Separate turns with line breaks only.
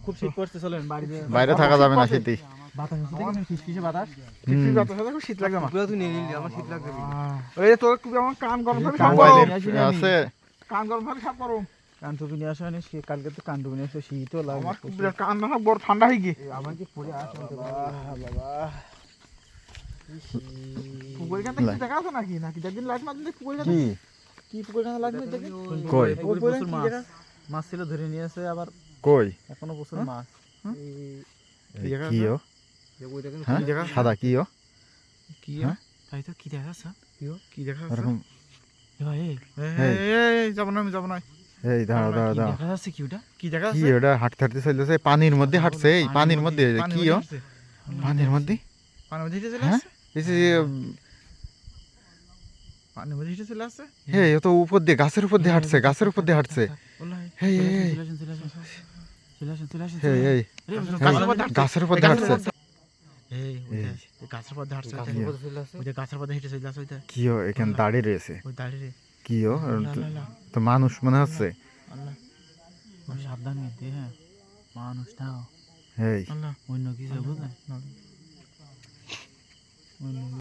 খুব শীত পড়ছে, চলেন
বাইরে থাকা যাবে না শীতে।
বাতাস হচ্ছে দেখি ফিসফিসে বাতাস।
ফিসফিস বাতাস আছে, খুব শীত লাগবে আমার।
পুরো তুই নিয়ে নিলি, আমার শীত লাগবে।
ওই যে তোর খুবই আমার কান গরম ভাবে সব
মোবাইলের
গরম।
আছে
কান গরম ভাবে সব গরম।
কান টুপি নিয়ে আসা হয়নি, কালকে তো কান টুপি নিয়ে আসছে, শীতও লাগে।
আমার খুব বিরাট কান না বড় ঠান্ডা হয়ে গিয়ে।
আমার কি পরে আসে
বাবা
পুকুরের কাছে কিছু দেখা আছে নাকি? নাকি একদিন লাইট মারতে পুকুরের কাছে
কি
কি পুকুরের কাছে লাইট মারতে?
কই
পুকুরে প্রচুর মাছ, মাছ ছিল ধরে নিয়ে আসে, আবার
কই
এখনো প্রচুর মাছ।
কিও
ওই দেখেন
হ্যাঁ সাদা কিও
কি
হ্যাঁ?
তাই তো কি দেখা আছে? কি দেখা আছে?
এরকম
এ ভাই
এই যাব না, আমি যাব না।
এই দাঁড়া দাঁড়া দাঁড়া
দেখা যাচ্ছে কি ওটা?
কি দেখা
কি
আছে?
ওটা হাঁটতে হাঁটতে চলতেছে পানির মধ্যে হাঁটছে এই পানির মধ্যে কিও পানির মধ্যে
পানির মধ্যে চলে
হ্যাঁ
আসছে?
এই যে
পানির মধ্যে চলে আসছে?
হে ও তো উপর দিয়ে গাছের উপর দিয়ে হাঁটছে গাছের উপর দিয়ে হাঁটছে
ওলাই
হে এই
চলে আসেন।
হে এই
গাছের উপর দিয়ে
গাছের উপর দিয়ে হাঁটছে
এই গাছের পথে হাঁটছে, ওই যে গাছের পথে হেঁটে চলে আসছে, ওই
কিও এখানে দাঁড়িয়ে রয়েছে
ওই দাঁড়িয়ে
কিও তো মানুষ মনে হচ্ছে
আল্লাহ
সাবধান কিন্তু, হ্যাঁ মানুষটাও
এই
আল্লাহ
অন্য কিছু বুঝলেন।
আল্লাহ।
অন্য